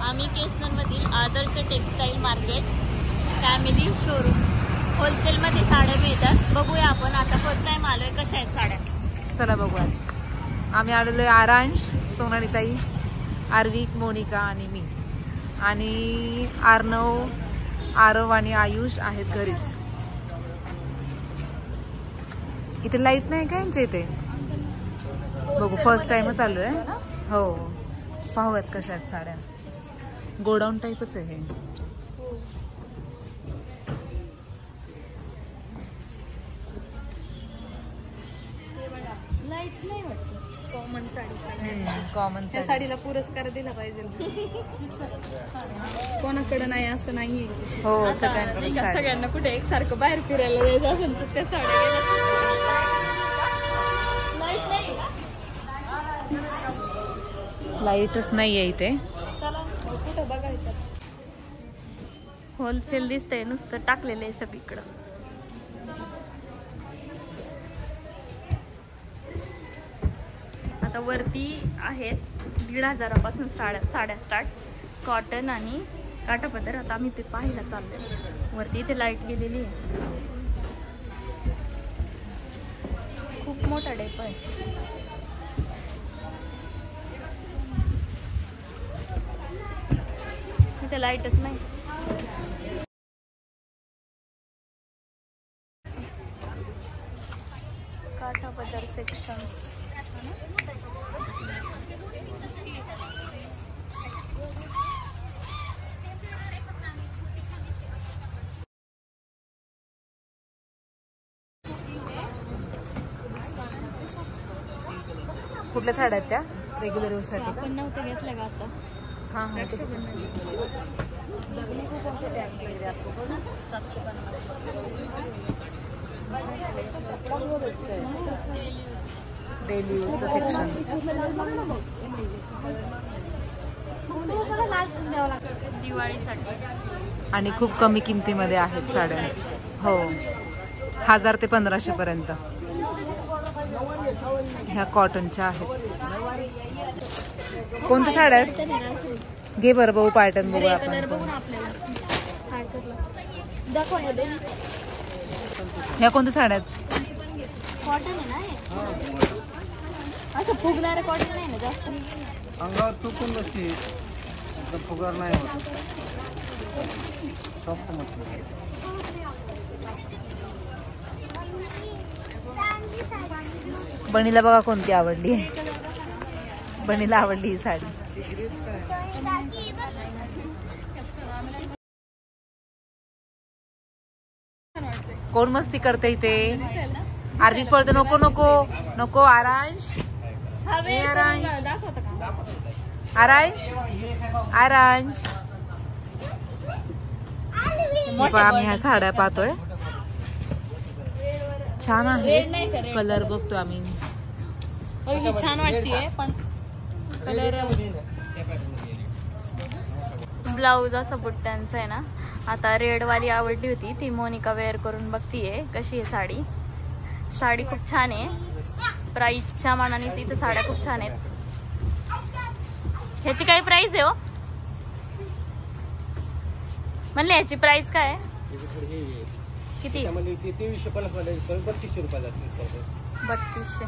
आम्ही केसनमधील आदर्श textile market family showroom होलसेलमध्ये साड्या मिळतात. बघूया आपण आता फर्स्ट टाइम आलोय कशा आहेत साड्या. चला बघूया. आम्ही आलेलो आहे आरांश, सोनालीताई, आर्विक, मोनिका आणि मी आणि आरव आणि आयुष आहेत घरीच. इथे लाईट नाही का यांच्या इथे? बघू फर्स्ट टाइमच आलोय. हो पाहूयात कशा आहेत साड्या. गोडाऊन टाईपच आहे हे. लाईट्स नाही वाटत. कॉमन साडी. कॉमन त्या साडीला पुरस्कार दिला पाहिजे. कोणाकडे नाही असं नाहीये. हो सगळ्यांकडे सगळ्यांना कुठे एकसारखं बाहेर फिरायला जायचं असेल तर त्या साड्या लाईटच नाहीये इथे. चला कुठं बघायचं. होलसेल दिसतंय नुसतं टाकलेलं आहे सगळीकडं. आता वरती आहेत 1,500 पासून साड्या स्टार्ट. कॉटन आणि काठापदर. आता आम्ही ते पाहायला चाललोय. वरती इथे लाईट गेलेली आहे. खूप मोठा डेपो आहे. इथे लाईटच नाही. काठापदर सेक्शन. कुठल्या साड्या आहेत त्या रेग्युलर यूज साठी? आपण नव्हतं घेतलं का आता. हाँ हाँ डेली यूजचं सेक्शन. दिवाळीसाठी आणि खूप कमी किमतीमध्ये आहेत साड्या. हो 1000 ते 1500 पर्यंत. ह्या कॉटनच्या आहेत. कोणत्या साड्या आहेत? घे बरं बघू पॅटर्न बघू आपण. ह्या कोणत्या साड्या आहेत? कॉटन आहे ना. असं फुगणारं कॉटन नाही ना जास्त. अंगावर चुकून बसते. फुगार नाही होत. सॉफ्ट मच्छी. बनीला बघा कोणती आवडली. बनीला आवडली ही साडी. कोण मस्ती करते इथे? आरवी पळते. नको नको नको. आरांश आरांश आरांश आरांश. आम्ही ह्या साड्या पाहतोय. छान आहे. कलर बघतो आम्ही. छान वाटतेय पण कलर. ब्लाऊज असं बुट्ट्यांचं आहे ना. आता रेड वाली आवडली होती ती मोनिका वेअर करून बघतीये कशी आहे साडी. साडी खूप छान आहे. प्राइसच्या मानाने तिथं साड्या खूप छान आहेत. ह्याची काय प्राइस आहे हो म्हणले? ह्याची प्राइस काय आहे? किती? 2350 रुपये. 3200.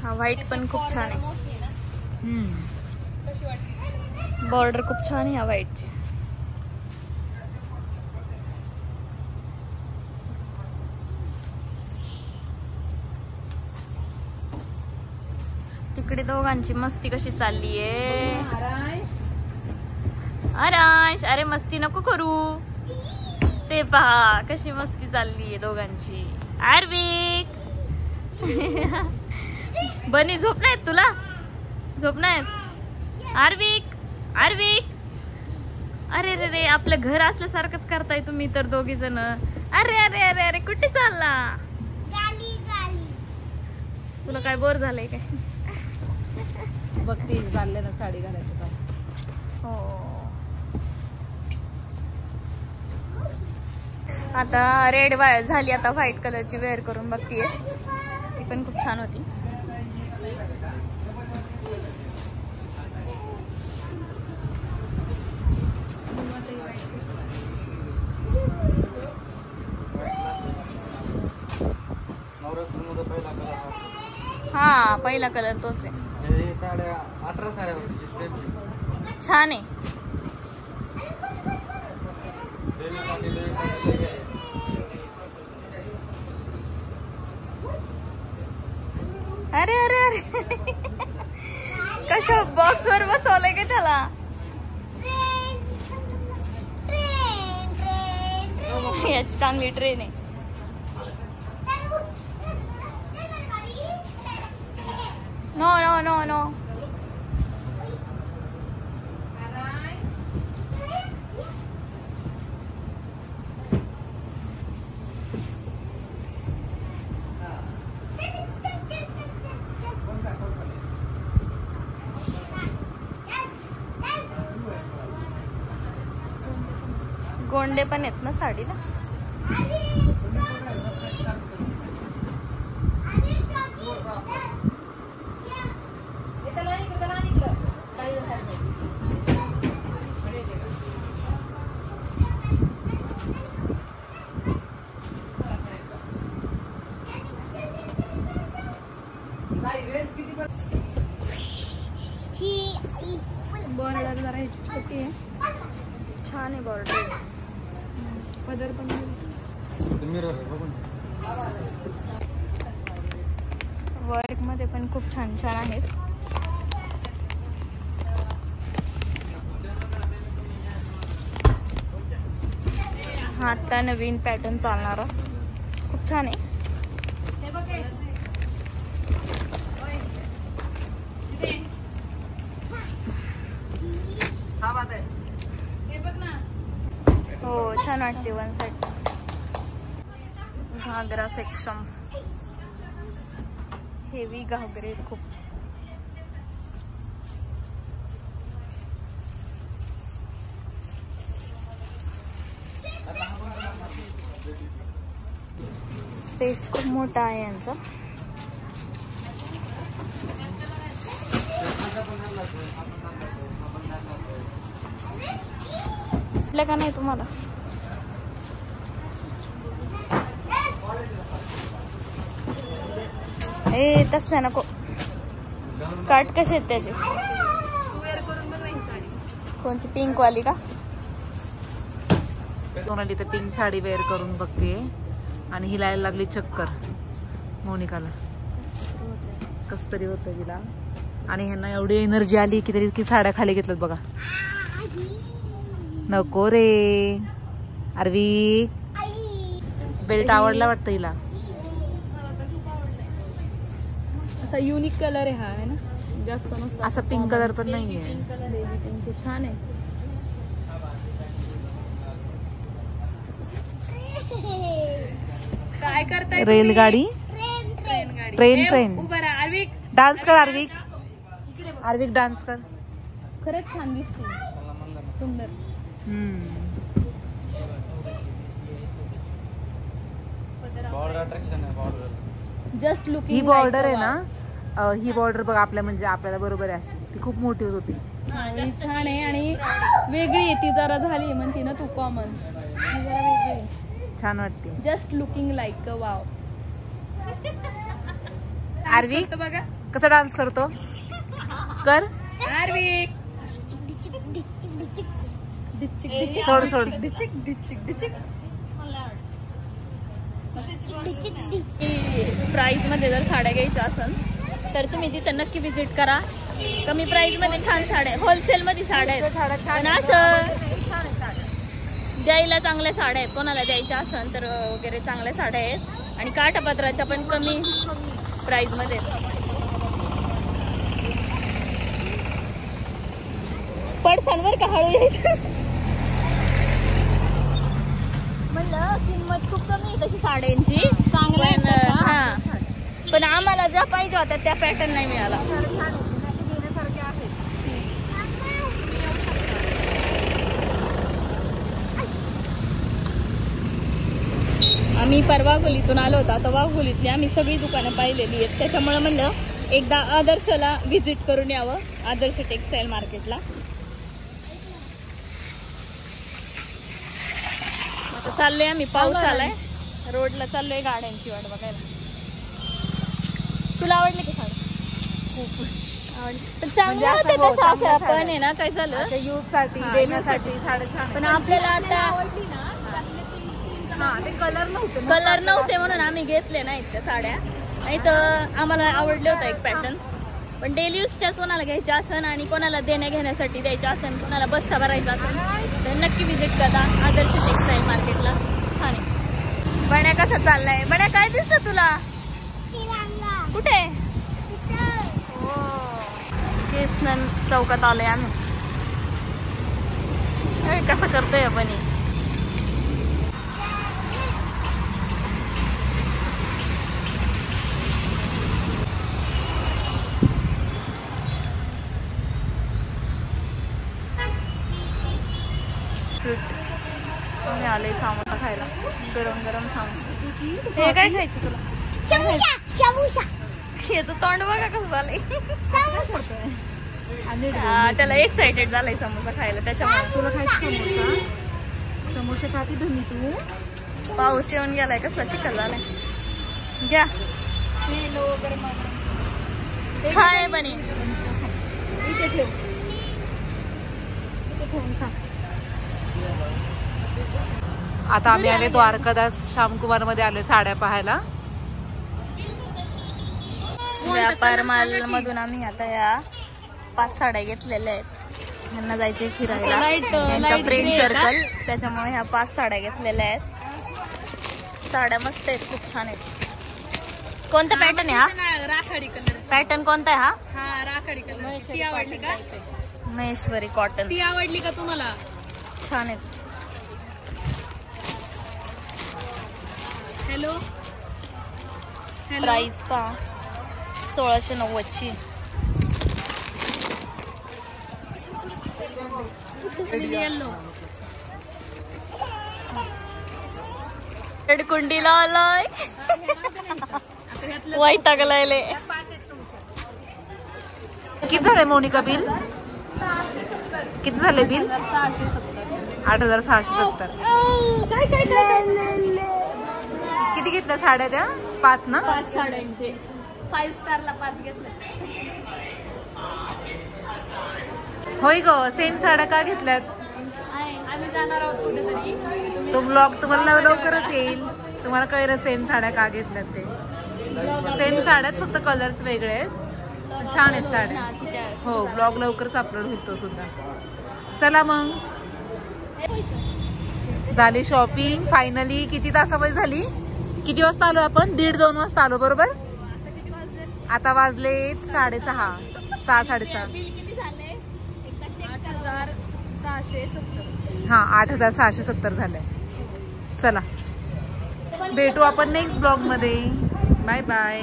हा व्हाईट पण खूप छान आहे. बॉर्डर खूप छान आहे या व्हाईटची. तिकडे दोघांची मस्ती कशी चालली आहे. आरांश अरे मस्ती नको करू. ते पहा कशी मस्ती चालली आहे दोघांची. आर्विक बनी झोप नाहीत तुला? झोप नाहीत? आर्विक आर्विक अरे रे रे आपलं घर असल्यासारखंच करताय तुम्ही तर दोघी जण. अरे अरे अरे अरे कुठे चालला? तुला काय बोर झालंय काय? बघते चालले ना साडी घालायचं का. हो आता रेड झाली. आता व्हाईट कलरची वेअर करून बघतीये. ती पण खूप छान होती. हा पहिला कलर तोच आहे. हे साड्या 18 साड्या होती. छान आहे. अरे अरे अरे कशा बॉक्स वर बसवलंय का त्याला. याची चांगली ट्रेन आहे. No no no no. गोंडे पण आहेत ना साडीला. बॉर्डर जरा ह्याची छोटी आहे. छान आहे बॉर्डर. पदर पण वर्क मध्ये पण खूप छान छान आहेत. हा आता नवीन पॅटर्न चालणारा खूप छान आहे. हो छान वाटते. वन साइड घागरा सेक्शन. हेवी घागरे खूप. स्पेस खूप मोठा आहे यांचा. का नाही तुम्हाला. ए तसल्या नको. काट कसे आहेत त्याचे. कोणती पिंक वाली का. सोनाली तर पिंक साडी वेअर करून बघते आणि हिला लागली चक्कर. मोनिकाला कस तरी होतं तिला. आणि ह्यांना एवढी एनर्जी आली की तरी की साड्या खाली घेतल्यात बघा. नको रे. आरवी बेल्ट आवडला वाटतं हिला. असा युनिक कलर आहे हा आहे ना. जास्त मस्त असा पिंक कलर पण नाहीये. पिंक छान आहे. काय करताय. रेलगाडी. Train train. उभा राहा आर्विक. डान्स कर आर्विक. आर्विक डान्स कर. खरंच छान दिसते. सुंदर. बॉर्डर अट्रॅक्शन आहे. Border just look. ही बॉर्डर आहे ना. ही बॉर्डर बघ आपल्या म्हणजे आपल्याला बरोबर आहे अशी. ती खूप मोठी होती. छान आहे आणि वेगळी आहे ती. जरा झाली म्हणती ना तू कॉमन. जरा वेगळी छान वाटते. Just looking like a wow. Aarvik बघा कसा डान्स करतो. कर आर्विक. सोड सोड. प्राइस मध्ये जर साड्या घ्यायच्या असेल तर तुम्ही तिथं नक्की विजिट करा. कमी प्राइस मध्ये छान साड्या. होलसेल मध्ये साड्या आहेत. पण असं द्यायला चांगल्या साड्या आहेत. कोणाला द्यायच्या असेल तर वगैरे चांगल्या साड्या आहेत. आणि काठापत्राच्या पण कमी प्राइस मध्ये. पडसांवर का हळू यायचं म्हणलं. किंमत खूप कमी आहे तशी साड्यांची. चांगल्या. हा पण आम्हाला ज्या पाहिजे होत्या त्या पॅटर्न नाही मिळाला. आम्ही परवा वाघोलीतून आलो होतो, आता वाघोलीतली आम्ही सगळी दुकानं पाहिलेली आहेत, त्याच्यामुळे म्हणलं एकदा आदर्शला व्हिजिट करून यावं, आदर्श टेक्सटाईल मार्केटला. आता चाललोय आम्ही, पाऊस आलाय, रोडला चाललोय गाड्यांची वाट बघायला. तुला आवडली का साडी? खूप पण चांगलं होतं तसं, असं पण आहे ना, काय झालं यूथ साठी देण्यासाठी साड्या छान. पण आपल्याला आता ते कलर नव्हते म्हणून आम्ही घेतले नाहीत त्या साड्या. नाही तर आम्हाला आवडले होतं एक पॅटर्न. पण डेली यूजच्याच कोणाला घ्यायच्या असन आणि कोणाला देण्या घेण्यासाठी द्यायच्या असन, कोणाला बस्ता भरायचा असेल तर नक्की व्हिजिट करा आदर्श टेक्सटाईल मार्केटला. छान आहे. बण्या कसं चाललाय? बण्या काय दिसतं तुला? कुठे? केसनन चौकात आलोय आम्ही. कसं करतोय बनी? आम्ही आलोय समोसा खायला, गरम गरम समोसा. हे काय खायचं तुला? शेत तोंड बघा कसं झालंय. त्याला एक्साइटेड झालंय समोसा खायला, त्याच्यामुळे. तुला खायचं समोसा खाती धुमी तू? पाऊस येऊन गेलाय, कसला चिखल झालाय. घ्या काय बनी, इथे ठेव, इथे ठेवून खा. आता आम्ही आले द्वारकादास श्यामकुमार मध्ये आलोय साड्या पाहायला. व्यापार माल मधून आम्ही आता या 5 साड्या घेतलेल्या आहेत. यांना जायचे फिरायला, यांचा फ्रेंड सर्कल, त्याच्यामुळे ह्या 5 साड्या घेतलेल्या आहेत. साड्या मस्त आहेत, खूप छान आहेत. कोणता पॅटर्न आहे हा? राखाडी कलर पॅटर्न कोणता आहे हा? हा राखाडी कलर. ती आवडली का? महेश्वरी कॉटन. ती आवडली का तुम्हाला? छान आहेत. हॅलो, प्राइस का 1690 ची. कुंडीला आलाय, वैतागलाय. किती झालंय मोनिका बिल? किती झालंय बिल? 8670. किती घेतल्या साड्या त्या? 5 ना? 5 साड्यांचे 5 स्टारला 5 घेतले. होय ग, सेम साड्या का घेतल्यात? आम्ही जाणार आहोत कुठेतरी. तो ब्लॉग तुम्हाला लवकरच येईल, तुम्हाला कळलं सेम साड्या का घेतल्यात ते. सेम साड्यात, फक्त कलर्स वेगळे आहेत. छान आहेत साड्या. हो, ब्लॉग लवकरच अपलोड होईल तो सुद्धा. चला मग, झाली शॉपिंग फायनली. किती तासामध्ये झाली? किती वाजता आलो आपण? 1:30-2 वाजता आलो बरोबर. आता वाजले 6:30, 6:30. हा, 8670 झालंय. चला भेटू आपण नेक्स्ट ब्लॉग मध्ये. Bye bye.